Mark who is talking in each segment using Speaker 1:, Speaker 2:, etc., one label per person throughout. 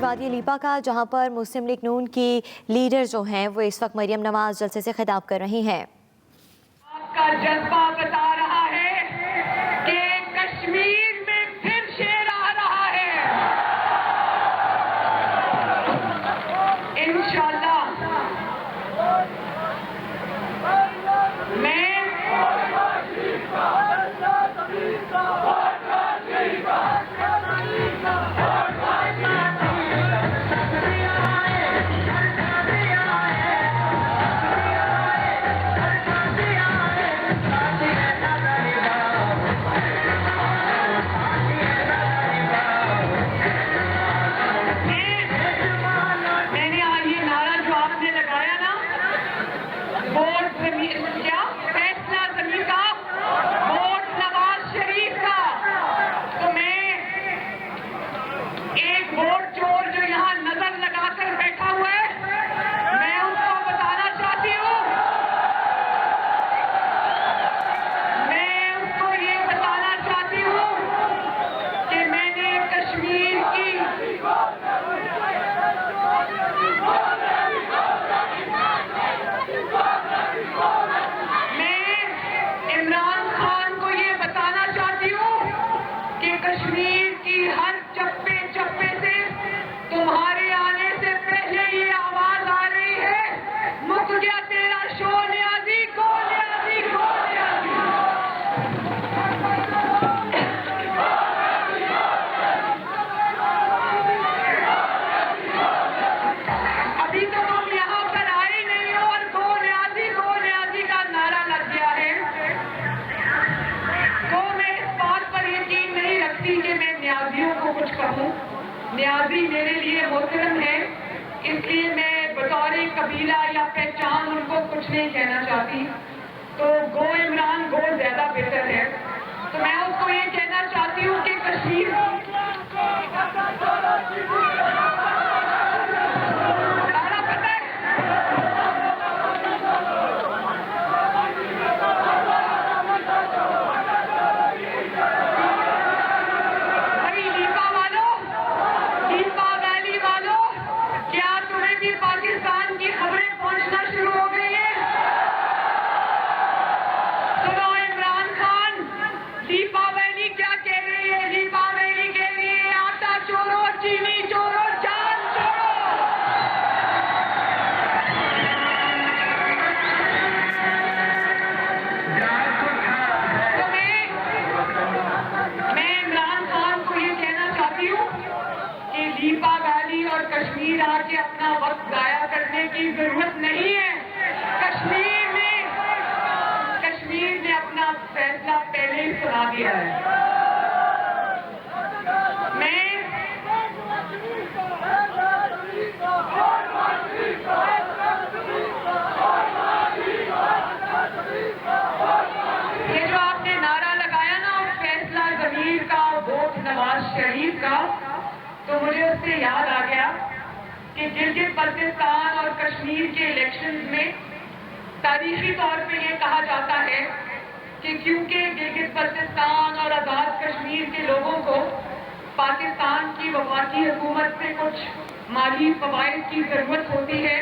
Speaker 1: وادی لیپا کا، جہاں پر مسلم لیگ نون کی لیڈر جو ہیں وہ اس وقت مریم نواز جلسے سے خطاب کر رہی ہیں۔
Speaker 2: آپ کا جذبہ بتا رہا ہے کہ کشمیر میں پھر شیر آ رہا ہے۔ انشاءاللہ کشمیر کی ہر چپے چپے سے تمہارے آنے سے پہلے یہ آواز آ رہی ہے، مک گیا تیرا شو نیازی کو نیازی کو نیازی۔ ابھی تو ہم یہاں پر آئے نہیں ہو اور کو نیازی کا نعرہ لگ گیا ہے۔ تو میں اس بات پر یقین نہیں رکھتی کہ میں نیازیوں کو کچھ کہوں۔ نیازی میرے لیے محترم ہے، اس لیے میں بطور قبیلہ یا پہچان ان کو کچھ نہیں کہنا چاہتی۔ تو گو عمران گو زیادہ بہتر ہے۔ تو میں اس کو یہ کہنا چاہتی ہوں کہ کشمیر کشمیر آ کے اپنا وقت ضائع کرنے کی ضرورت نہیں ہے۔ کشمیر نے اپنا فیصلہ پہلے ہی سنا دیا ہے۔ یہ جو آپ نے نعرہ لگایا نا فیصلہ ضمیر کا، ووٹ نواز شریف کا، تو مجھے اس سے یاد آ گیا کہ گلگت بلتستان اور کشمیر کے الیکشنز میں تاریخی طور پہ یہ کہا جاتا ہے کہ کیونکہ گلگت بلتستان اور آزاد کشمیر کے لوگوں کو پاکستان کی وفاقی حکومت سے کچھ مالی فوائد کی ضرورت ہوتی ہے،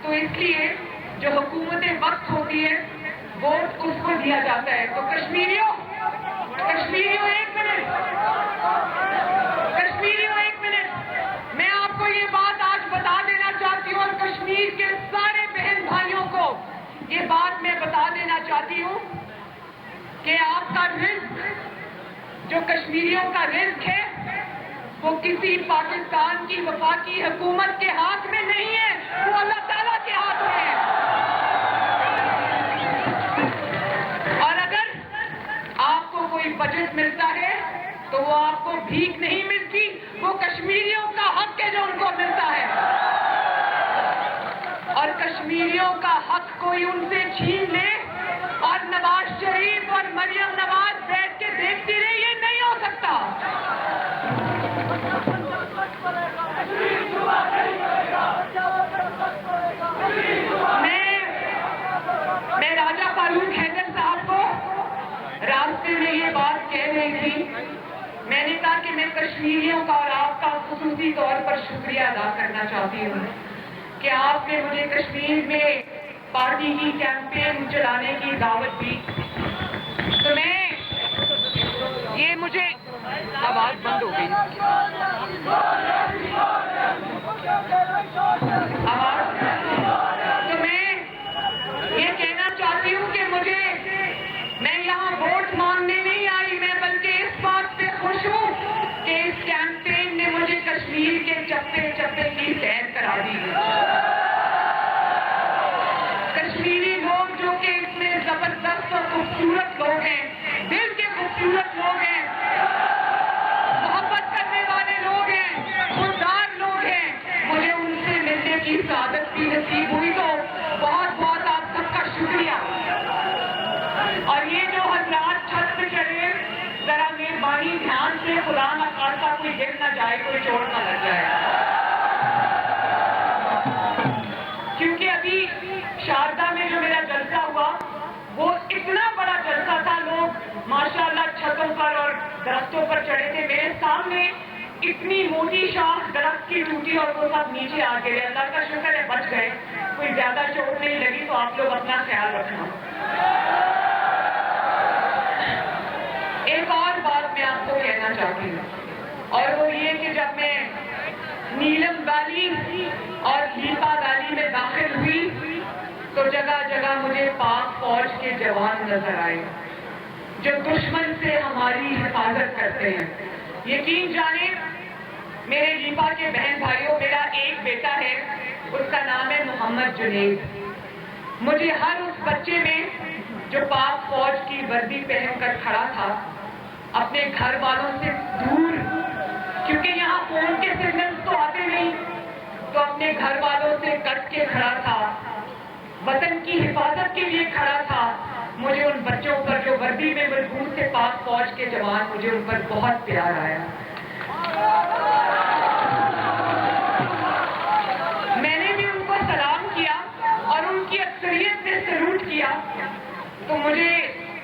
Speaker 2: تو اس لیے جو حکومت وقت ہوتی ہے ووٹ اس کو دیا جاتا ہے۔ تو کشمیریوں ایک منٹ، میں آپ کو یہ بات آج بتا دینا چاہتی ہوں اور کشمیر کے سارے بہن بھائیوں کو یہ بات میں بتا دینا چاہتی ہوں کہ آپ کا رزق، جو کشمیریوں کا رزق ہے، وہ کسی پاکستان کی وفاقی حکومت کے ہاتھ میں نہیں ہے، وہ اللہ تعالیٰ کے ہاتھ میں ہے۔ اور اگر آپ کو کوئی بجٹ ملتا ہے تو وہ آپ کو بھیک نہیں ملتی، وہ کشمیریوں کا حق ہے جو ان کو ملتا ہے، اور کشمیریوں کا حق کوئی ان سے چھین لے اور نواز شریف اور مریم نواز بیٹھ کے دیکھتی رہے، یہ نہیں ہو سکتا۔ میں راجہ فاروق حیدر صاحب کو راستے میں یہ بات کہہ رہی تھی، میں نے کہا کہ میں کشمیریوں کا اور آپ کا کا خصوصی طور پر شکریہ ادا کرنا چاہتی ہوں کہ آپ نے مجھے کشمیر میں پارٹی کی کیمپین چلانے کی دعوت دی. تو میں یہ مجھے آواز بند ہو گئی تو میں یہ کہنا چاہتی ہوں کہ میں یہاں ووٹ مانگنے نہیں آئی, میں بلکہ اس بات پہ خوش ہوں کہ اس کیمپین نے مجھے کشمیر کے چپے چپے کی سیر کرا دی ہے. کشمیری لوگ جو کہ اتنے زبردست اور خوبصورت لوگ ہیں, دل کے خوبصورت لوگ ہیں, محبت کرنے والے لوگ ہیں, خوددار لوگ ہیں, مجھے ان سے ملنے کی سعادت بھی نصیب ہوئی. تو بہت بہت آپ سب کا شکریہ. اور یہ جو حضرات چھت پہ چڑھے, ذرا مہربانی دھیان سے, خدا نہ خاصا کوئی گر نہ جائے, کوئی چوٹ نہ لگ جائے, کیونکہ ابھی شاردا میں جو میرا جلسہ ہوا وہ اتنا بڑا جلسہ تھا. لوگ ماشاءاللہ چھتوں پر اور درختوں پر چڑھے تھے. میرے سامنے اتنی موٹی شاخ درخت کی ٹوٹی اور وہ سب نیچے آ گئے. اللہ کا شکر ہے بچ گئے, کوئی زیادہ چوٹ نہیں لگی. تو آپ لوگ اپنا خیال رکھنا. ایک اور بات میں آپ کو کہنا چاہتی ہوں, اور وہ یہ کہ جب میں نیلم ویلی اور لیپا ویلی میں داخل ہوئی تو جگہ جگہ مجھے پاک فوج کے جوان نظر آئے جو دشمن سے ہماری حفاظت کرتے ہیں. یقین جانیں میرے لیپا کے بہن بھائیوں, میرا ایک بیٹا ہے, اس کا نام ہے محمد جنید. مجھے ہر اس بچے میں جو پاک فوج کی وردی پہن کر کھڑا تھا, اپنے گھر والوں سے دور, کیونکہ یہاں فون کے سگنلز تو آتے نہیں, تو اپنے گھر والوں سے کٹ کے کھڑا تھا, وطن کی حفاظت کے لیے کھڑا تھا. مجھے ان بچوں پر جو وردی میں ملبوس تھے پاک فوج کے جوان, مجھے ان پر بہت پیار آیا. میں نے بھی ان کو سلام کیا اور ان کی اکثریت نے سلوٹ کیا. تو مجھے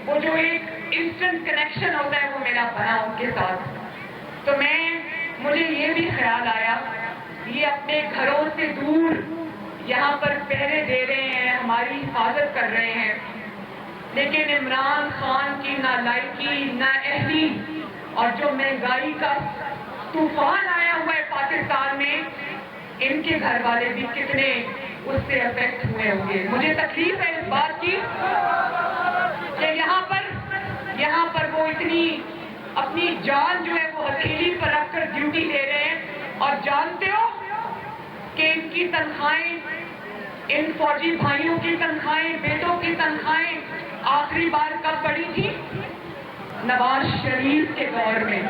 Speaker 2: وہ جو ایک انسٹنٹ کنیکشن ہوتا ہے وہ میرا بنا ان کے ساتھ. تو مجھے یہ بھی خیال آیا, یہ اپنے گھروں سے دور یہاں پر پہرے دے رہے ہیں, ہماری حفاظت کر رہے ہیں, لیکن عمران خان کی نہ لائکی نہ اہلی اور جو مہنگائی کا طوفان آیا ہوا ہے پاکستان میں, ان کے گھر والے بھی کتنے اس سے افیکٹ ہوئے ہوں گے. مجھے تکلیف ہے اس بات کی کہ یہاں پر وہ اتنی اپنی جان جو ہے وہ ہتھیلی پر رکھ کر ڈیوٹی دے رہے ہیں. اور جانتے ہو کہ ان کی تنخواہیں, ان فوجی بھائیوں کی تنخواہیں, بیٹوں کی تنخواہیں آخری بار کب بڑھی تھی؟ نواز شریف کے دور میں.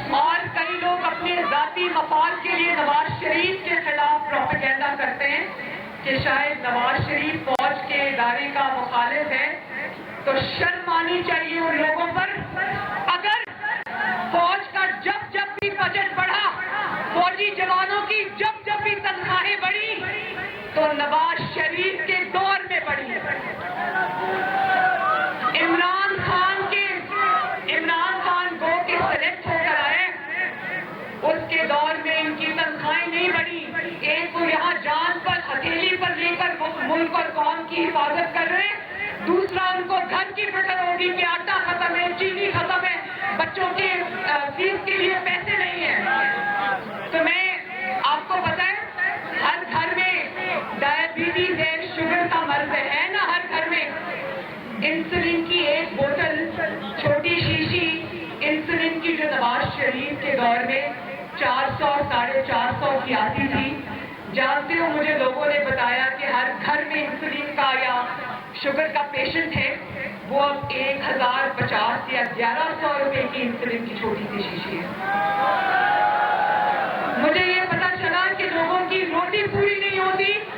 Speaker 2: اور کئی لوگ اپنے ذاتی مفاد کے لیے نواز شریف کے خلاف پروپیگنڈا کرتے ہیں کہ شاید نواز شریف فوج کے ادارے کا مخالف ہے. تو شرم آنی چاہیے ان لوگوں پر. اگر فوج کا جب بھی بجٹ بڑھا, فوجی جوانوں کی جب بھی تنخواہیں بڑھی, تو نواز شریف کے دور میں بڑھی. عمران خان گو کے سلیکٹ ہو کر آئے, اس کے دور میں ان کی تنخواہیں نہیں بڑھی. ایک تو یہاں جان پر ہتھیلی پر لے کر ملک اور قوم کی حفاظت کر رہے ہیں, دوسرا ان کو گھر کی فکر ہوگی کہ آٹا ختم ہے, چینی ختم ہے, بچوں کے فیس کے لیے پیسے نہیں ہیں. تو میں آپ کو بتائیں, ہر گھر میں ڈائبٹیز ہے, شوگر کا مرض ہے نا, ہر گھر میں انسولین کی ایک بوتل, چھوٹی شیشی انسولین کی جو نواز شریف کے دور میں 400 450 کی آتی تھی. جانتے ہو مجھے لوگوں نے بتایا کہ ہر گھر میں انسولین کا یا شوگر کا پیشنٹ ہے, وہ اب 1050 یا 1100 روپے کی انسولین کی چھوٹی سی شیشی ہے. مجھے یہ پتا چلا کہ لوگوں کی روٹی پوری نہیں ہوتی,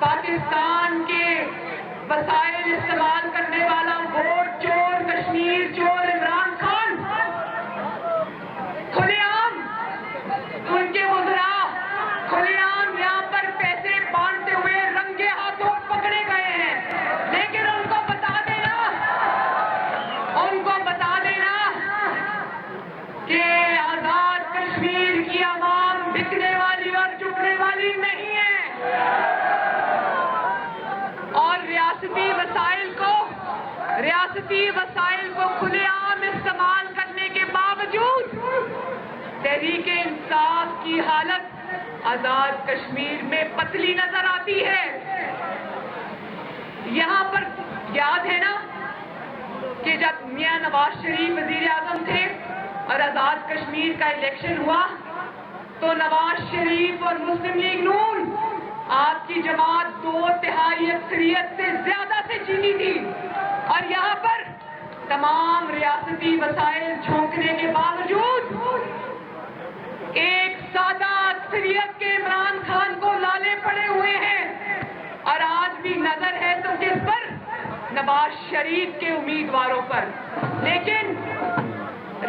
Speaker 2: پاکستان کے وسائل استعمال کرنے والا ووٹ چور، کشمیر چور عمران خان کھلے عام ان کے وزراء کھلے عام یہاں پر پیسے بانٹتے ہوئے رنگے ہاتھوں پکڑے گئے ہیں. لیکن ان کو بتا دینا کہ آزاد کشمیر کی عوام بکنے والی اور جھکنے والی نہیں ہے، اور ریاستی وسائل کو کھلے عام استعمال کرنے کے باوجود تحریک انصاف کی حالت آزاد کشمیر میں پتلی نظر آتی ہے. یہاں پر یاد ہے نا کہ جب میاں نواز شریف وزیر اعظم تھے اور آزاد کشمیر کا الیکشن ہوا تو نواز شریف اور مسلم لیگ نون آپ کی جماعت 2/3 اکثریت سے زیادہ سے جیتی تھی، اور یہاں پر تمام ریاستی وسائل جھونکنے کے باوجود ایک سادہ اکثریت کے عمران خان کو لالے پڑے ہوئے ہیں. اور آج بھی نظر ہے تو کس پر؟ نواز شریف کے امیدواروں پر. لیکن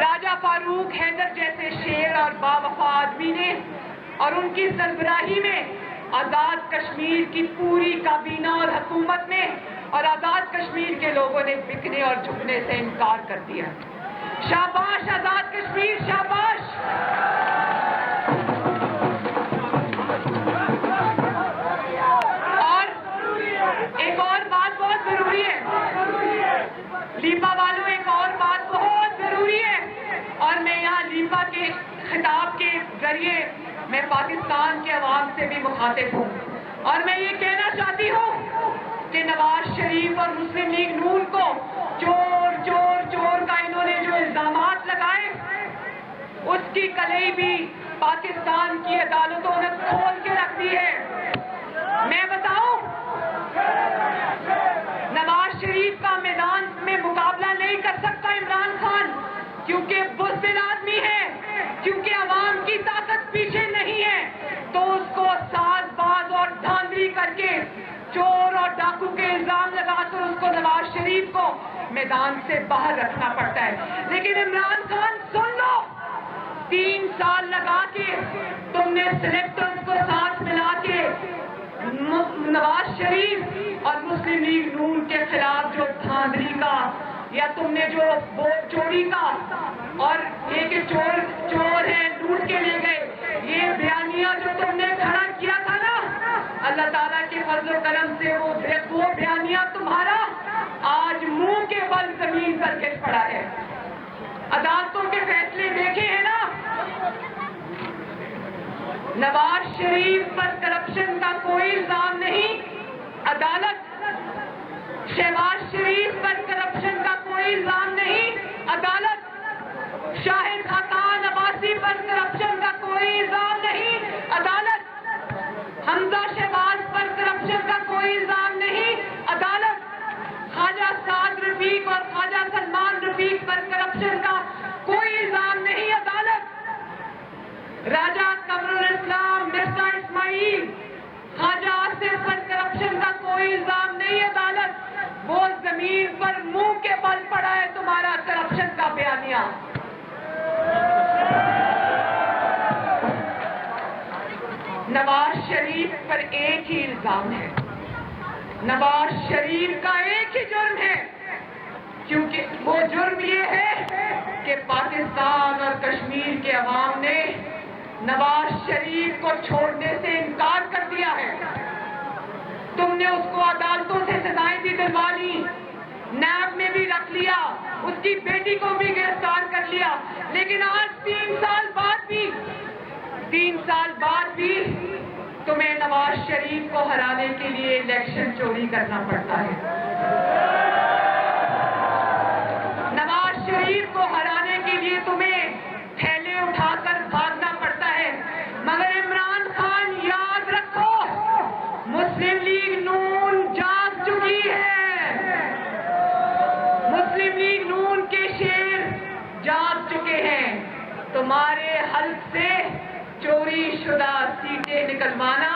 Speaker 2: راجہ فاروق حیدر جیسے شیر اور باوفا آدمی نے اور ان کی سربراہی میں آزاد کشمیر کی پوری کابینہ اور حکومت نے اور آزاد کشمیر کے لوگوں نے بکنے اور جھکنے سے انکار کر دیا. شاباش آزاد کشمیر، شاباش. اور ایک اور بات بہت ضروری ہے لیپا والوں، ایک اور بات بہت ضروری ہے، اور میں یہاں لیپا کے خطاب کے ذریعے میں پاکستان کے عوام سے بھی مخاطب ہوں، اور میں یہ کہنا چاہتی ہوں کہ نواز شریف اور مسلم لیگ نون کو چور چور چور کا انہوں نے جو الزامات لگائے اس کی کلئی بھی پاکستان کی عدالتوں نے کھول کے رکھ دی ہے. میں بتاؤں، نواز شریف کا میدان میں مقابلہ نہیں کر سکتا عمران خان، کیونکہ بزدل آدمی ہے، کیونکہ عوام کی طاقت پیچھے نہیں ہے، تو اس کو ساز باز اور دھاندلی کر کے چور اور ڈاکو کے الزام لگا کر اس کو نواز شریف کو میدان سے باہر رکھنا پڑتا ہے. لیکن عمران خان سن لو، 3 سال لگا کے تم نے سلیکٹرز کو ساتھ ملا کے نواز شریف اور مسلم لیگ نون کے خلاف جو دھاندلی کا یا تم نے جو ووٹ چوری کا اور یہ کہ چور ہیں لوٹ کے لے گئے، یہ بیانیہ جو تم نے کھڑا کیا تھا نا، اللہ تعالیٰ کے فضل و کرم سے وہ بیانیہ تمہارا آج منہ کے بل زمین پر گر پڑا ہے. عدالتوں کے فیصلے دیکھے ہیں نا، نواز شریف پر کرپشن کا کوئی الزام نہیں، عدالت. شہباز شریف پر کرپشن کا کوئی الزام نہیں، عدالت. شاہد خاقان عباسی پر کرپشن کا کوئی الزام نہیں، عدالت. حمزہ شہباز پر کرپشن کا کوئی الزام نہیں، عدالت. خواجہ سعد رفیق اور خواجہ سلمان رفیق پر کرپشن کا کوئی الزام نہیں، عدالت. راجہ قمر الاسلام مرزا اسماعیل خواجہ آصف پر کرپشن کا کوئی الزام نہیں، عدالت. وہ زمین پر منہ کے بل پڑا ہے تمہارا کرپشن کا بیانیہ. نواز شریف پر ایک ہی الزام ہے، نواز شریف کا ایک ہی جرم ہے، کیونکہ وہ جرم یہ ہے کہ پاکستان اور کشمیر کے عوام نے نواز شریف کو چھوڑنے سے انکار کر دیا ہے. تم نے اس کو عدالتوں سے سزائیں بھی دلوا لی، نیب میں بھی رکھ لیا، اس کی بیٹی کو بھی گرفتار کر لیا، لیکن آج 3 سال بعد بھی تمہیں نواز شریف کو ہرانے کے لیے الیکشن چوری کرنا پڑتا ہے. نواز شریف کو ہرانے کے لیے تمہیں تھیلے اٹھا کر بھاگنا پڑتا ہے. مگر عمران خان یاد رکھو، مسلم لیگ نون جاگ چکی ہے، مسلم لیگ نون کے شیر جاگ چکے ہیں. تمہارے حلق سے چوری شدہ سیٹیں نکلوانا